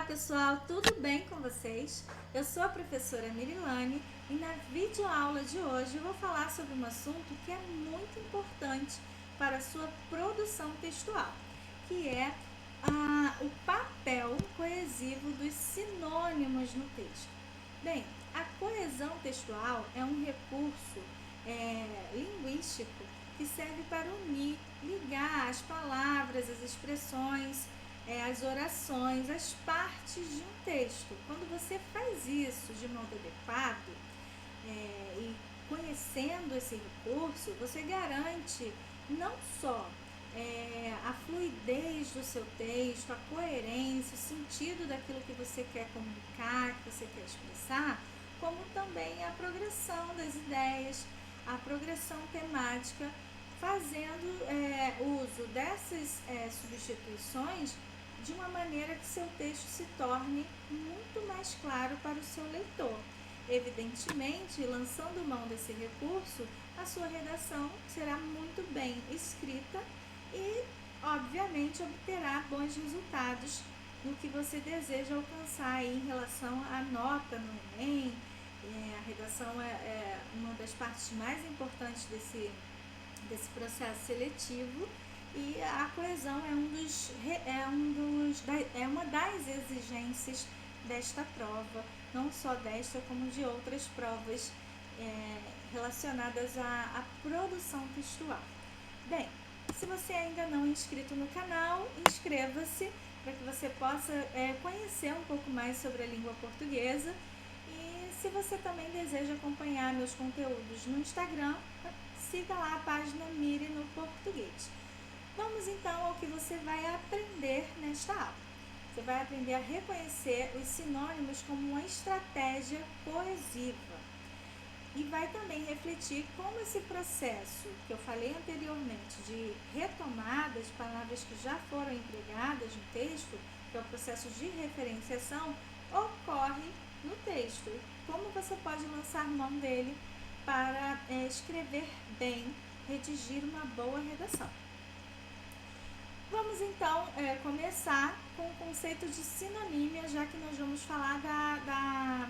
pessoal, tudo bem com vocês? Eu sou a professora Mirilane e na videoaula de hoje eu vou falar sobre um assunto que é muito importante para a sua produção textual, que é o papel coesivo dos sinônimos no texto. Bem, a coesão textual é um recurso linguístico que serve para unir, ligar as palavras, as expressões, as orações, as partes de um texto. Quando você faz isso de modo adequado e conhecendo esse recurso, você garante não só a fluidez do seu texto, a coerência, o sentido daquilo que você quer comunicar, que você quer expressar, como também a progressão das ideias, a progressão temática, fazendo uso dessas substituições de uma maneira que seu texto se torne muito mais claro para o seu leitor. Evidentemente, lançando mão desse recurso, a sua redação será muito bem escrita e, obviamente, obterá bons resultados no que você deseja alcançar aí em relação à nota no Enem. A redação é uma das partes mais importantes desse processo seletivo e a coesão é uma das exigências desta prova, não só desta como de outras provas relacionadas à produção textual. Bem, se você ainda não é inscrito no canal, inscreva-se para que você possa conhecer um pouco mais sobre a língua portuguesa. E se você também deseja acompanhar meus conteúdos no Instagram, siga lá a página Miri no Português. Vamos então ao que você vai aprender nesta aula. Você vai aprender a reconhecer os sinônimos como uma estratégia coesiva. E vai também refletir como esse processo que eu falei anteriormente de retomada de palavras que já foram empregadas no texto, que é o processo de referenciação, ocorre no texto. Como você pode lançar mão dele para escrever bem, redigir uma boa redação. Vamos então começar com o conceito de sinonímia, já que nós vamos falar da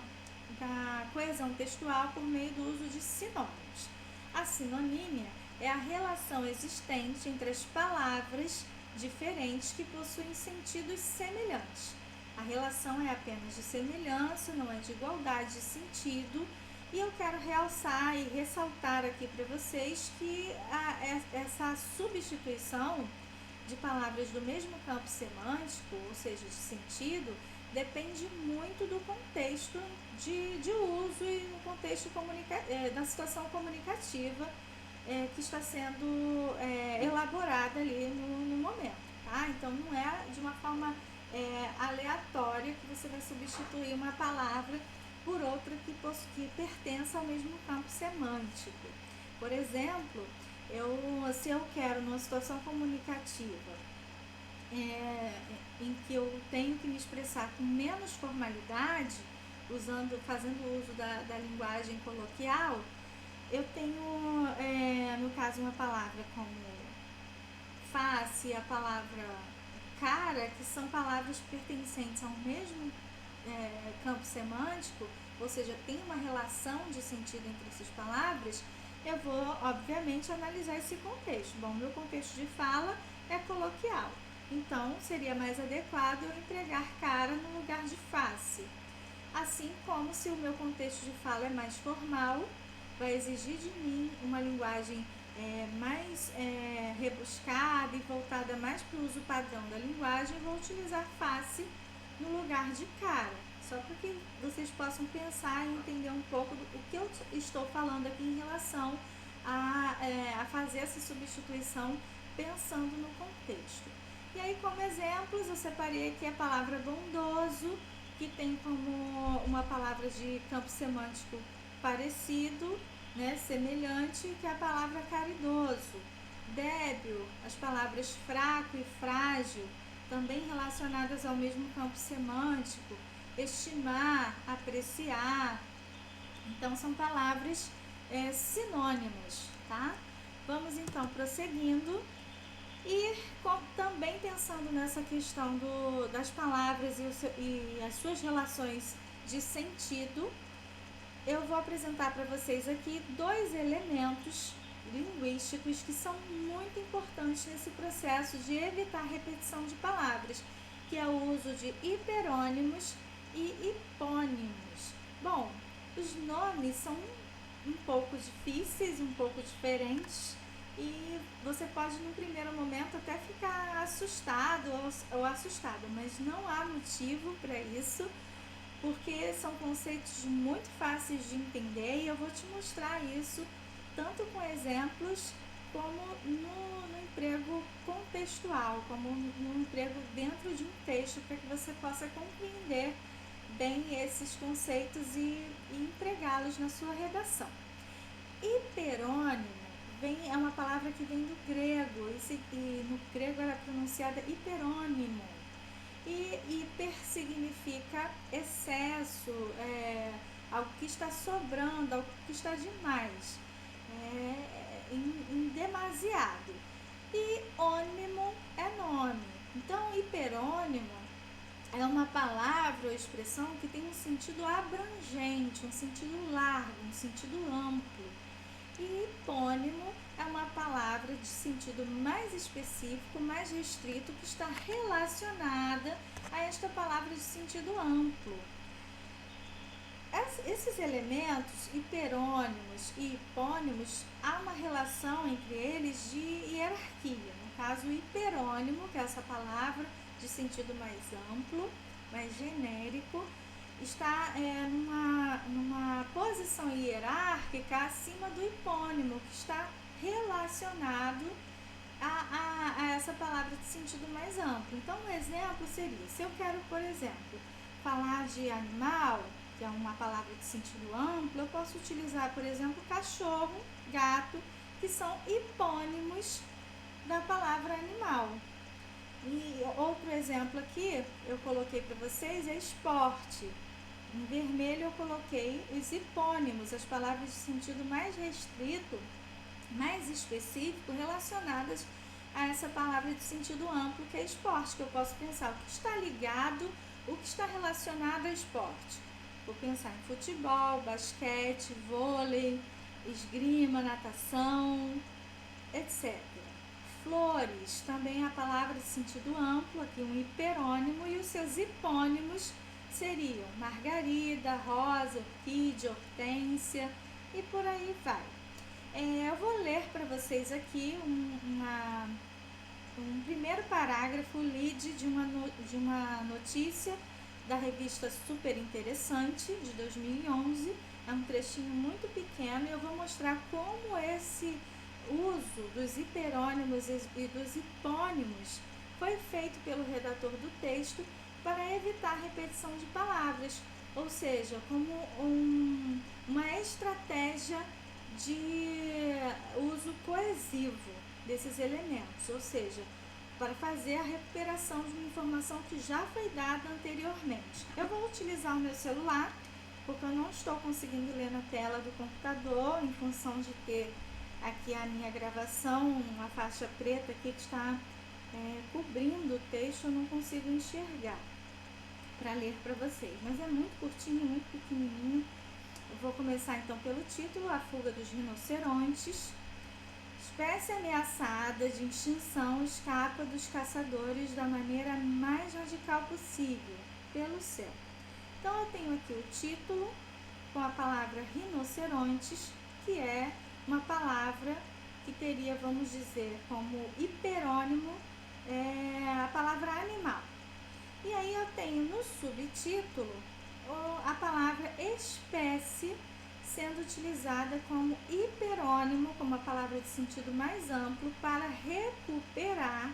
coesão textual por meio do uso de sinônimos. A sinonímia é a relação existente entre as palavras diferentes que possuem sentidos semelhantes. A relação é apenas de semelhança, não é de igualdade de sentido. E eu quero realçar e ressaltar aqui para vocês que essa substituição de palavras do mesmo campo semântico, ou seja, de sentido, depende muito do contexto de uso e no contexto da situação comunicativa que está sendo elaborada ali no momento, tá? Então, não é de uma forma aleatória que você vai substituir uma palavra por outra que pertença ao mesmo campo semântico. Por exemplo, se eu quero, numa situação comunicativa, em que eu tenho que me expressar com menos formalidade, fazendo uso da linguagem coloquial, eu tenho, no caso, uma palavra como face, a palavra cara, que são palavras pertencentes ao mesmo campo semântico, ou seja, tem uma relação de sentido entre essas palavras, eu vou, obviamente, analisar esse contexto. Bom, meu contexto de fala é coloquial, então seria mais adequado eu empregar cara no lugar de face. Assim como se o meu contexto de fala é mais formal, vai exigir de mim uma linguagem mais rebuscada e voltada mais para o uso padrão da linguagem, eu vou utilizar face no lugar de cara, só para que vocês possam pensar e entender um pouco do que eu estou falando aqui em relação a fazer essa substituição pensando no contexto. E aí, como exemplos, eu separei aqui a palavra bondoso, que tem como uma palavra de campo semântico parecido, semelhante, que é a palavra caridoso. Débil, as palavras fraco e frágil, também relacionadas ao mesmo campo semântico. Estimar, apreciar. Então, são palavras sinônimas, tá? Vamos então prosseguindo E também pensando nessa questão das palavras e as suas relações de sentido, eu vou apresentar para vocês aqui 2 elementos linguísticos que são muito importantes nesse processo de evitar repetição de palavras, que é o uso de hiperônimos e hipônimos. Bom, os nomes são um pouco difíceis, um pouco diferentes, e você pode, no primeiro momento, até ficar assustado ou assustada, mas não há motivo para isso, porque são conceitos muito fáceis de entender e eu vou te mostrar isso tanto com exemplos como no emprego contextual, como no emprego dentro de um texto, para que você possa compreender bem esses conceitos e empregá-los na sua redação. Hiperônimo é uma palavra que vem do grego, e no grego ela é pronunciada hiperônimo. E hiper significa excesso, algo que está sobrando, algo que está demais, em demasiado. E ônimo é nome. Então, hiperônimo é uma palavra ou expressão que tem um sentido abrangente, um sentido largo, um sentido amplo. E hipônimo é uma palavra de sentido mais específico, mais restrito, que está relacionada a esta palavra de sentido amplo. Esses elementos, hiperônimos e hipônimos, há uma relação entre eles de hierarquia. No caso, o hiperônimo, que é essa palavra de sentido mais amplo, mais genérico, está numa posição hierárquica acima do hipônimo, que está relacionado a essa palavra de sentido mais amplo. Então, um exemplo seria, se eu quero, por exemplo, falar de animal, que é uma palavra de sentido amplo, eu posso utilizar, por exemplo, cachorro, gato, que são hipônimos da palavra animal. E outro exemplo aqui, eu coloquei para vocês, é esporte. Em vermelho eu coloquei os hipônimos, as palavras de sentido mais restrito, mais específico, relacionadas a essa palavra de sentido amplo, que é esporte, que eu posso pensar o que está ligado, o que está relacionado a esporte. Vou pensar em futebol, basquete, vôlei, esgrima, natação, etc. Flores, também a palavra de sentido amplo, aqui um hiperônimo, e os seus hipônimos seriam margarida, rosa, orquídea, hortênsia e por aí vai. Eu vou ler para vocês aqui um primeiro parágrafo lead de uma notícia da revista Super Interessante, de 2011. É um trechinho muito pequeno e eu vou mostrar como esse uso dos hiperônimos e dos hipônimos foi feito pelo redator do texto para evitar repetição de palavras, ou seja, como uma estratégia de uso coesivo desses elementos, ou seja, para fazer a recuperação de uma informação que já foi dada anteriormente. Eu vou utilizar o meu celular, porque eu não estou conseguindo ler na tela do computador, em função de ter aqui a minha gravação, uma faixa preta aqui que está cobrindo o texto, eu não consigo enxergar para ler para vocês, mas é muito curtinho, muito pequenininho. Eu vou começar então pelo título: A fuga dos rinocerontes. Espécie ameaçada de extinção escapa dos caçadores da maneira mais radical possível, pelo céu. Então eu tenho aqui o título com a palavra rinocerontes, que é uma palavra que teria, vamos dizer, como hiperônimo a palavra animal. E aí eu tenho no subtítulo a palavra espécie sendo utilizada como hiperônimo, como a palavra de sentido mais amplo, para recuperar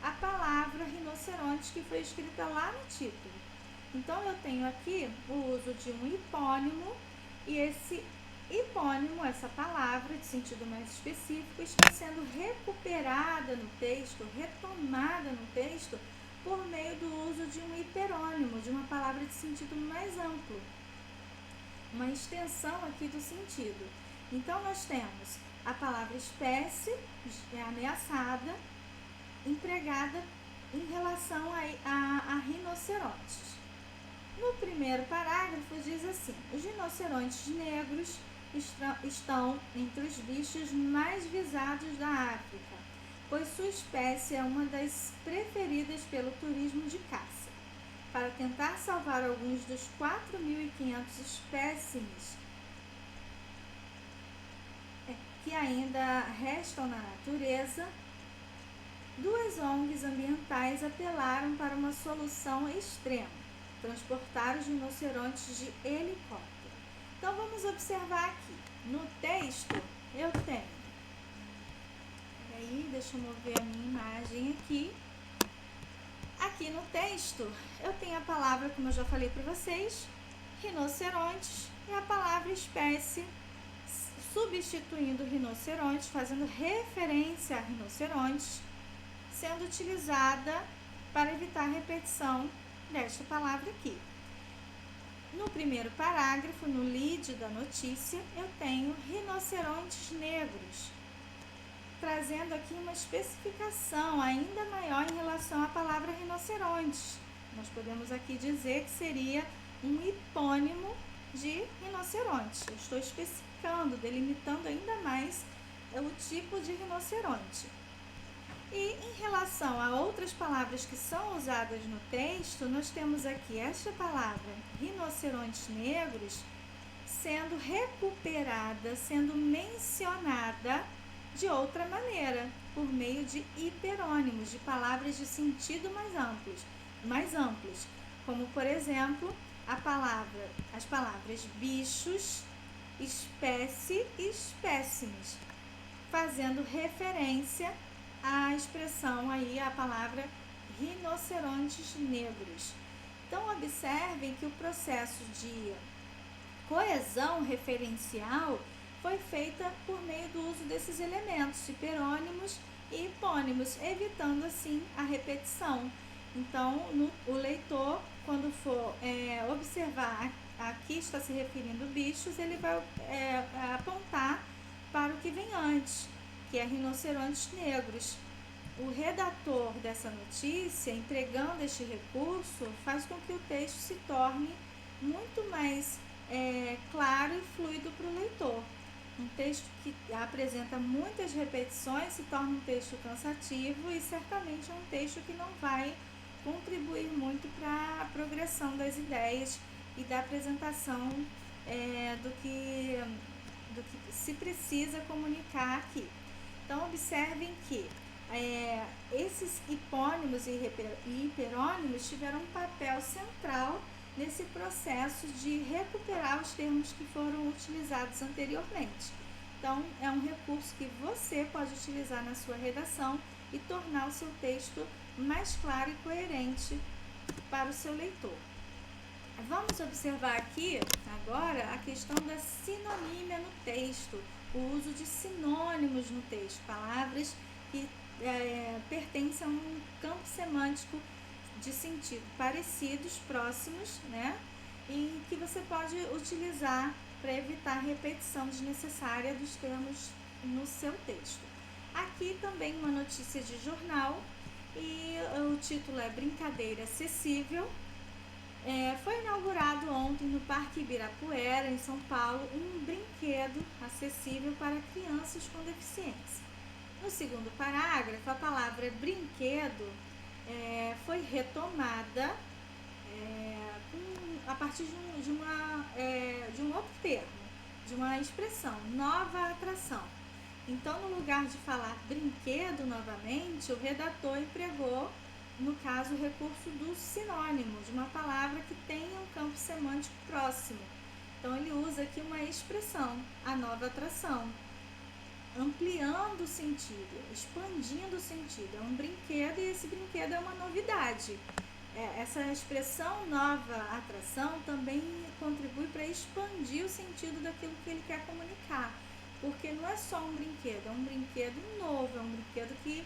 a palavra rinoceronte que foi escrita lá no título. Então eu tenho aqui o uso de um hipônimo, e esse hipônimo, essa palavra de sentido mais específico, está sendo recuperada no texto, retomada no texto, por meio do uso de um hiperônimo, de uma palavra de sentido mais amplo, uma extensão aqui do sentido. Então nós temos a palavra espécie, ameaçada, empregada em relação a rinocerontes. No primeiro parágrafo diz assim: os rinocerontes negros estão entre os bichos mais visados da África, pois sua espécie é uma das preferidas pelo turismo de caça. Para tentar salvar alguns dos 4.500 espécimes que ainda restam na natureza, duas ONGs ambientais apelaram para uma solução extrema: transportar os rinocerontes de helicóptero. Então vamos observar aqui. No texto eu tenho. Peraí, deixa eu mover a minha imagem aqui. Aqui no texto eu tenho a palavra, como eu já falei para vocês, rinocerontes, e a palavra espécie, substituindo rinoceronte, fazendo referência a rinocerontes, sendo utilizada para evitar a repetição desta palavra aqui. No primeiro parágrafo, no lead da notícia, eu tenho rinocerontes negros, trazendo aqui uma especificação ainda maior em relação à palavra rinoceronte. Nós podemos aqui dizer que seria um hipônimo de rinoceronte. Eu estou especificando, delimitando ainda mais o tipo de rinoceronte. E em relação a outras palavras que são usadas no texto, nós temos aqui esta palavra, rinocerontes negros, sendo recuperada, sendo mencionada de outra maneira, por meio de hiperônimos, de palavras de sentido mais amplos, como por exemplo as palavras bichos, espécie e espécimes, fazendo referência à expressão aí, a palavra rinocerontes negros. Então observem que o processo de coesão referencial foi feita por meio do uso desses elementos hiperônimos e hipônimos, evitando assim a repetição. Então o leitor, quando for observar aqui está se referindo bichos, ele vai apontar para o que vem antes, que é rinocerontes negros. O redator dessa notícia, empregando este recurso, faz com que o texto se torne muito mais claro e fluido para o leitor. Um texto que apresenta muitas repetições se torna um texto cansativo e certamente é um texto que não vai contribuir muito para a progressão das ideias e da apresentação do que se precisa comunicar aqui. Então observem que esses hipônimos e hiperônimos tiveram um papel central nesse processo de recuperar os termos que foram utilizados anteriormente. Então, é um recurso que você pode utilizar na sua redação e tornar o seu texto mais claro e coerente para o seu leitor. Vamos observar aqui, agora, a questão da sinonímia no texto, o uso de sinônimos no texto, palavras que pertencem a um campo semântico de sentido parecidos, próximos, né? E que você pode utilizar para evitar repetição desnecessária dos termos no seu texto. Aqui também uma notícia de jornal e o título é Brincadeira Acessível. Foi inaugurado ontem no Parque Ibirapuera, em São Paulo, um brinquedo acessível para crianças com deficiência. No segundo parágrafo, a palavra brinquedo foi retomada a partir de um outro termo, de uma expressão, nova atração. Então, no lugar de falar brinquedo novamente, o redator empregou, no caso, o recurso do sinônimo, de uma palavra que tenha um campo semântico próximo. Então, ele usa aqui uma expressão, a nova atração, ampliando o sentido, expandindo o sentido. É um brinquedo e esse brinquedo é uma novidade. Essa expressão nova atração também contribui para expandir o sentido daquilo que ele quer comunicar, porque não é só um brinquedo, é um brinquedo novo, é um brinquedo que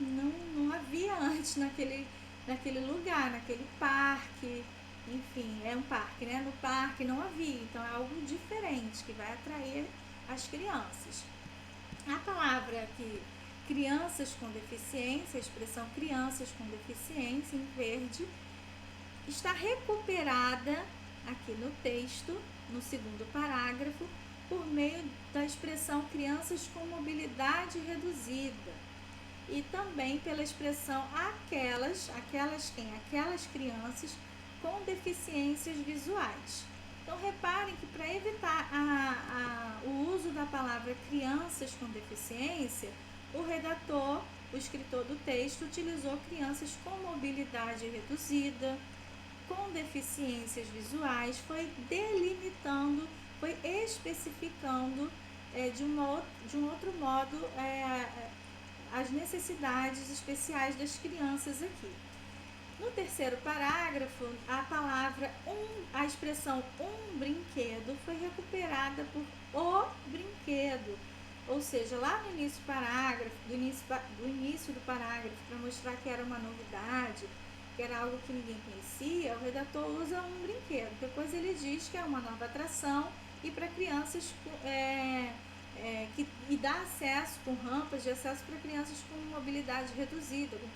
não havia antes naquele lugar, naquele parque. Enfim, é um parque, né? No parque não havia, então é algo diferente que vai atrair as crianças. A palavra que crianças com deficiência, a expressão crianças com deficiência em verde, está recuperada aqui no texto, no segundo parágrafo, por meio da expressão crianças com mobilidade reduzida e também pela expressão aquelas crianças com deficiências visuais. Então, reparem que para evitar o uso da palavra crianças com deficiência, o redator, o escritor do texto, utilizou crianças com mobilidade reduzida, com deficiências visuais, foi delimitando, foi especificando de um outro modo as necessidades especiais das crianças aqui. No terceiro parágrafo, a expressão brinquedo foi recuperada por o brinquedo, ou seja, lá no início do início do parágrafo, para mostrar que era uma novidade, que era algo que ninguém conhecia, o redator usa um brinquedo. Depois ele diz que é uma nova atração e para crianças e dá acesso com rampas de acesso para crianças com mobilidade reduzida, com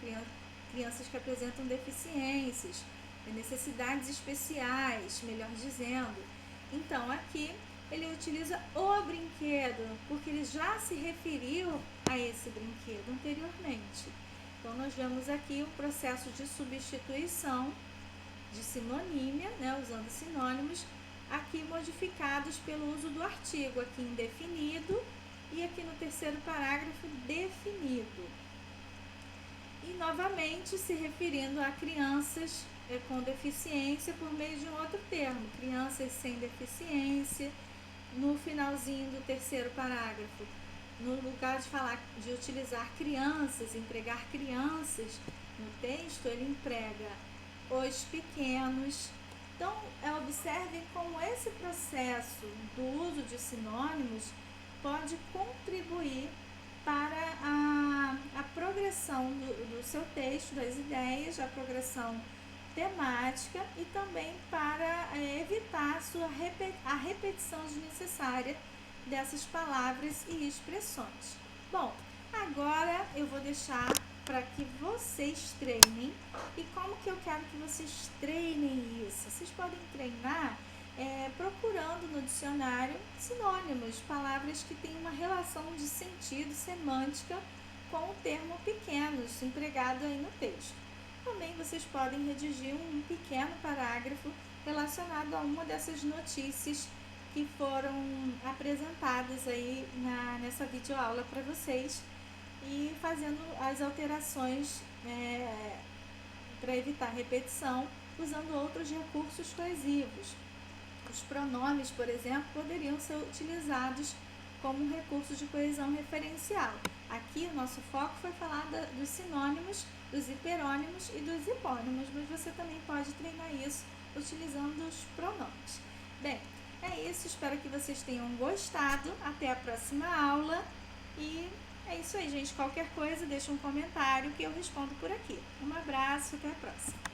crianças que apresentam deficiências, necessidades especiais, melhor dizendo. Então, aqui ele utiliza o brinquedo, porque ele já se referiu a esse brinquedo anteriormente. Então, nós vemos aqui um processo de substituição, de sinonímia, usando sinônimos, aqui modificados pelo uso do artigo, aqui indefinido e aqui no terceiro parágrafo definido. E novamente se referindo a crianças com deficiência por meio de um outro termo, crianças sem deficiência. No finalzinho do terceiro parágrafo, no lugar de utilizar crianças, empregar crianças no texto, ele emprega os pequenos. Então, observem como esse processo do uso de sinônimos pode contribuir para a progressão do seu texto, das ideias, a progressão temática e também para evitar a repetição desnecessária dessas palavras e expressões. Bom, agora eu vou deixar para que vocês treinem. E como que eu quero que vocês treinem isso? Vocês podem treinar procurando no dicionário sinônimos, palavras que têm uma relação de sentido, semântica com o termo pequenos, empregado aí no texto. Também vocês podem redigir um pequeno parágrafo relacionado a uma dessas notícias que foram apresentadas aí nessa videoaula para vocês e fazendo as alterações para evitar repetição, usando outros recursos coesivos. Os pronomes, por exemplo, poderiam ser utilizados como um recurso de coesão referencial. Aqui o nosso foco foi falar dos sinônimos, dos hiperônimos e dos hipônimos, mas você também pode treinar isso utilizando os pronomes. Bem, é isso, espero que vocês tenham gostado. Até a próxima aula e é isso aí, gente. Qualquer coisa, deixa um comentário que eu respondo por aqui. Um abraço, até a próxima.